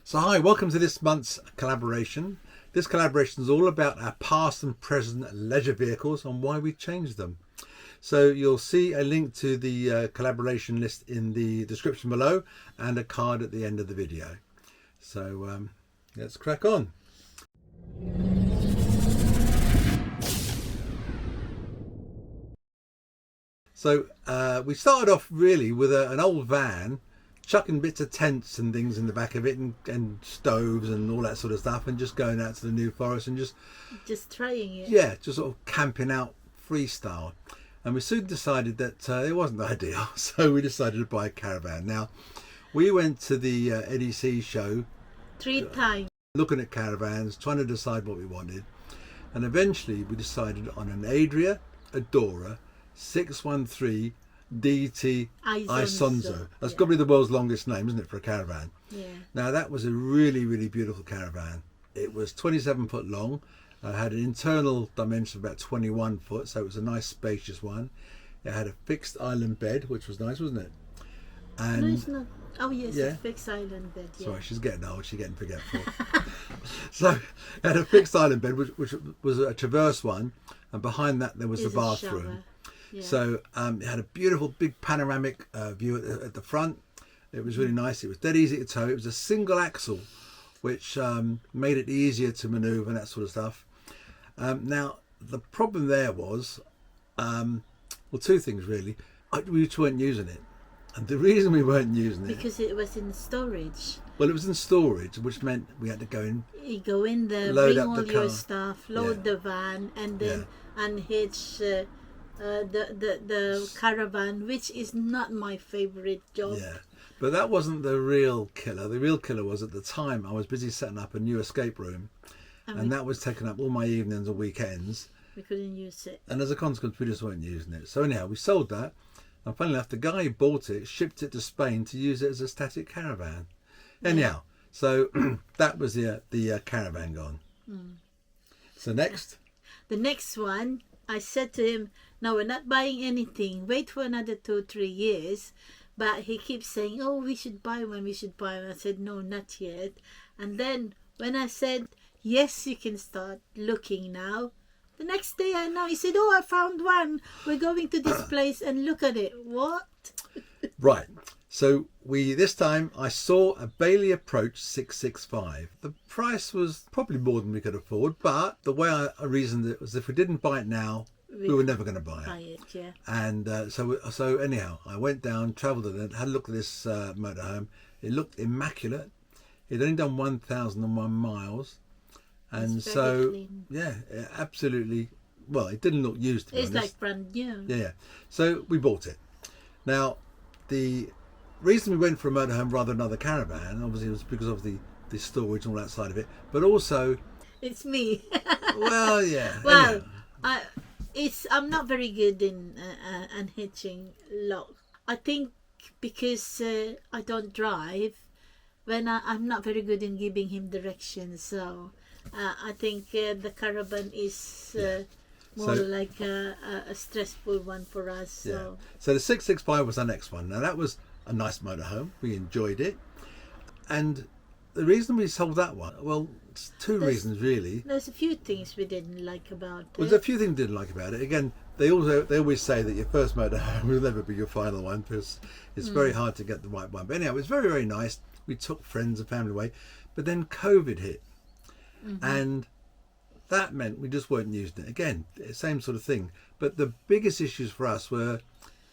So hi, welcome to this month's collaboration. This collaboration is all about our past and present leisure vehicles and why we changed them. So you'll see a link to the collaboration list in the description below and a card at the end of the video. So let's crack on. So we started off really with an old van, chucking bits of tents and things in the back of it and stoves and all that sort of stuff, and just going out to the New Forest and just trying it. Yeah, just sort of camping out freestyle. And we soon decided that it wasn't ideal, so we decided to buy a caravan. Now, we went to the EDC show 3 times, looking at caravans, trying to decide what we wanted, and eventually we decided on an Adria, Adora 613 DT Isonzo. That's got to be the world's longest name, isn't it, for a caravan? Yeah. Now that was a really, really beautiful caravan. It was 27 foot long, had an internal dimension of about 21 foot, so it was a nice spacious one. It had a fixed island bed, which was nice, wasn't it? And no, it's not. Oh yes, yeah. It's fixed island bed. Yeah. Sorry, she's getting old, she's getting forgetful. So it had a fixed island bed, which was a traverse one, and behind that there was the bathroom. Yeah. So it had a beautiful big panoramic view at the front. It was really nice. It was dead easy to tow. It was a single axle, which made it easier to manoeuvre and that sort of stuff. Now, the problem there was, well, 2 things really. We just weren't using it. And the reason we weren't using it... Because it was in storage. Well, it was in storage, which meant we had to go in... You go in there, bring all your stuff, load the van, and then unhitch... the caravan, which is not my favorite job. Yeah, but that wasn't the real killer. The real killer was, at the time I was busy setting up a new escape room, and that was taking up all my evenings and weekends. We couldn't use it, and as a consequence we just weren't using it. So anyhow, we sold that, and funnily enough, the guy who bought it shipped it to Spain to use it as a static caravan. Anyhow, so that was the caravan gone. So next, the next one, I said to him, no, we're not buying anything. Wait for another 2-3 years. But he keeps saying, oh, we should buy one, we should buy one. I said, no, not yet. And then when I said, yes, you can start looking now, the next day I know, he said, oh, I found one. We're going to this place and look at it. What? Right. So this time I saw a Bailey Approach 665. The price was probably more than we could afford, but the way I reasoned it was, if we didn't buy it now, we were never going to buy it. Yeah. And so anyhow, I went down, travelled it, had a look at this motorhome. It looked immaculate. It'd only done 1,001 miles, and so clean. Yeah, absolutely. Well, it didn't look used, to be honest. It's like brand new. Yeah. So we bought it. Now, the reason we went for a motorhome rather than another caravan, obviously, was because of the storage and all that side of it, but also it's me. Well, yeah. Well, I'm not very good in unhitching lock. I think because I don't drive, when I'm not very good in giving him directions. So I think the caravan is more like a stressful one for us. So. So the 665 was our next one. Now that was a nice motorhome. We enjoyed it, and the reason we sold that one, well, it's 2 reasons really. There's a few things we didn't like about it. There's a few things we didn't like about it. Again, they always say that your first motorhome will never be your final one, because it's very hard to get the right one. But anyhow, it was very, very nice. We took friends and family away, but then COVID hit, and that meant we just weren't using it. Again, same sort of thing. But the biggest issues for us were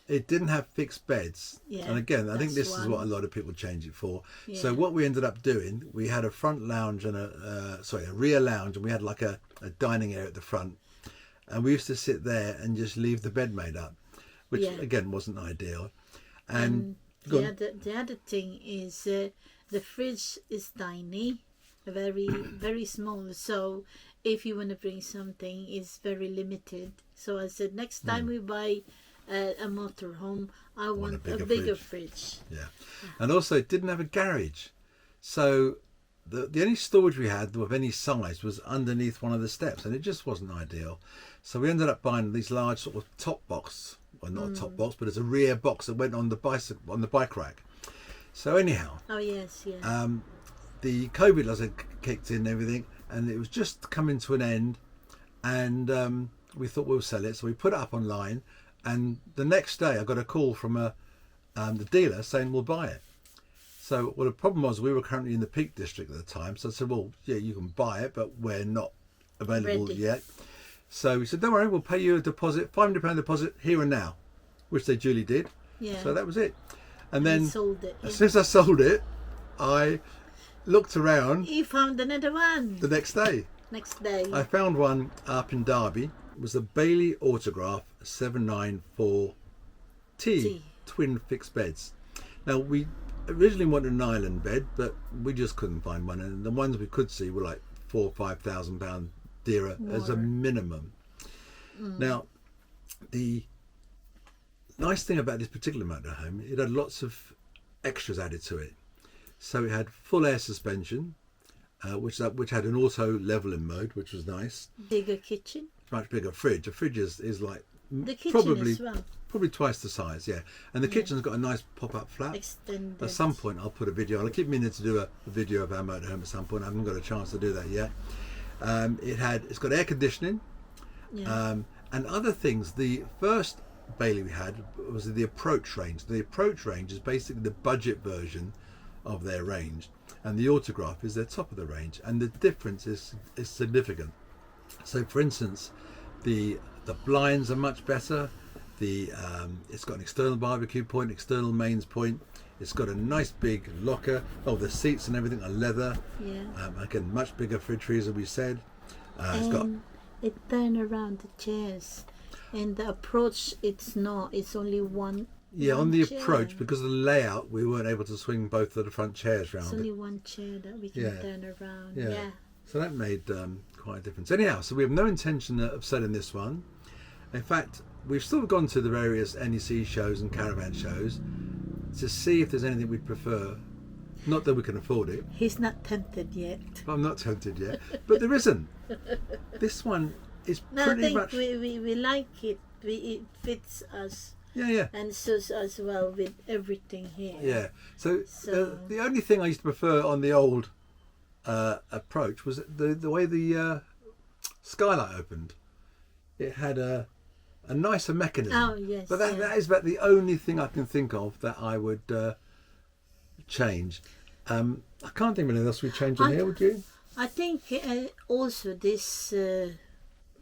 it didn't have fixed beds. Yeah, and again, I think this is what a lot of people change it for. Yeah. So what we ended up doing, we had a front lounge and a rear lounge, and we had like a dining area at the front. And we used to sit there and just leave the bed made up, which again wasn't ideal. And the other thing is the fridge is tiny, very, very small. So if you want to bring something, it's very limited. So I said, next time we buy a motorhome, I want a bigger fridge. Yeah, and also it didn't have a garage, so the only storage we had of any size was underneath one of the steps, and it just wasn't ideal. So we ended up buying these large sort of top box, well, not a top box, but it's a rear box that went on the bike rack. So anyhow, oh yes, yeah. the COVID, as I said, kicked in and everything, and it was just coming to an end, and we thought we'll sell it, so we put it up online, and the next day I got a call from the dealer saying we'll buy it. So, well, the problem was we were currently in the Peak District at the time, so I said, well, yeah, you can buy it, but we're not available Ready. yet. So he said, don't worry, we'll pay you a deposit, £500 deposit here and now, which they duly did. Yeah. So that was it. And then sold it. as soon as I sold it, I looked around You found another one. the next day. Next day. I found one up in Derby. It was a Bailey Autograph 794T T. twin fixed beds. Now, we originally wanted an island bed, but we just couldn't find one, and the ones we could see were like £4,000 or £5,000 dearer as a More. minimum. Now, the nice thing about this particular motorhome, it had lots of extras added to it. So it had full air suspension, which had an auto leveling mode, which was nice. Bigger kitchen. Much bigger fridge. A fridge is like The kitchen probably as well. probably twice the size, yeah. And the kitchen's got a nice pop-up flap. Extended. At some point I'll put a video. I keep meaning to do a video of our motorhome at some point. I haven't got a chance to do that yet. It's got air conditioning, Yeah. and other things. The first Bailey we had was the Approach range. The Approach range is basically the budget version of their range, and the Autograph is their top of the range, and the difference is significant. So, for instance, the blinds are much better. It's got an external barbecue point, external mains point. It's got a nice big locker. Oh, the seats and everything are leather. Yeah. Again, much bigger fridge freezer, we said. It's got And it turn around the chairs. And the Approach, it's not. It's only one. on one the chair. Approach, because of the layout, we weren't able to swing both of the front chairs It's round. only one chair that we can Yeah. turn around. Yeah. Yeah. So that made quite a difference. Anyhow, so we have no intention of selling this one. In fact, we've still gone to the various NEC shows and caravan shows to see if there's anything we'd prefer. Not that we can afford it. He's not tempted yet. I'm not tempted yet, but there isn't. This one is No, I pretty think much. we like it. It fits us Yeah. and suits us well with everything here. Yeah. So, So- the only thing I used to prefer on the old Approach was the way the skylight opened. It had a nicer mechanism. Oh, yes. But that is about the only thing I can think of that I would change. I can't think of anything else we'd change on here, would you? I think also this, the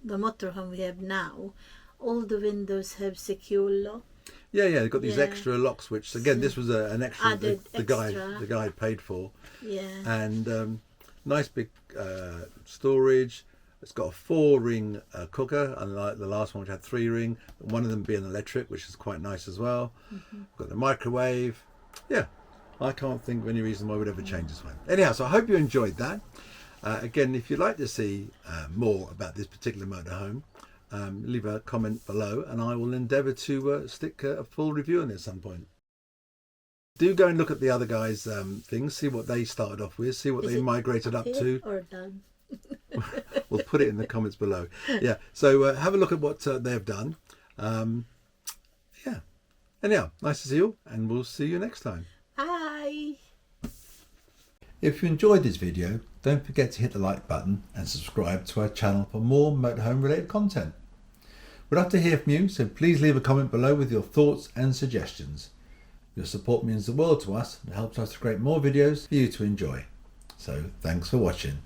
motorhome we have now, all the windows have secure lock. Yeah, they've got these Yeah. extra locks, which again, this was an extra Added the extra. guy paid for, Yeah. and nice big storage. It's got a 4-ring cooker, unlike the last one which had 3-ring. One of them being electric, which is quite nice as well. Got the microwave. Yeah, I can't think of any reason why we'd ever change this one. Anyhow, so I hope you enjoyed that. Again, if you'd like to see more about this particular motorhome, leave a comment below, and I will endeavour to stick a full review on it at some point. Do go and look at the other guys' things, see what they started off with, see what Is they it migrated up here to. or done? We'll put it in the comments below. Yeah, so have a look at what they've done. Yeah. Anyhow, nice to see you, and we'll see you next time. Bye. If you enjoyed this video, don't forget to hit the like button and subscribe to our channel for more motorhome related content. We'd love to hear from you, so please leave a comment below with your thoughts and suggestions. Your support means the world to us and helps us to create more videos for you to enjoy. So thanks for watching.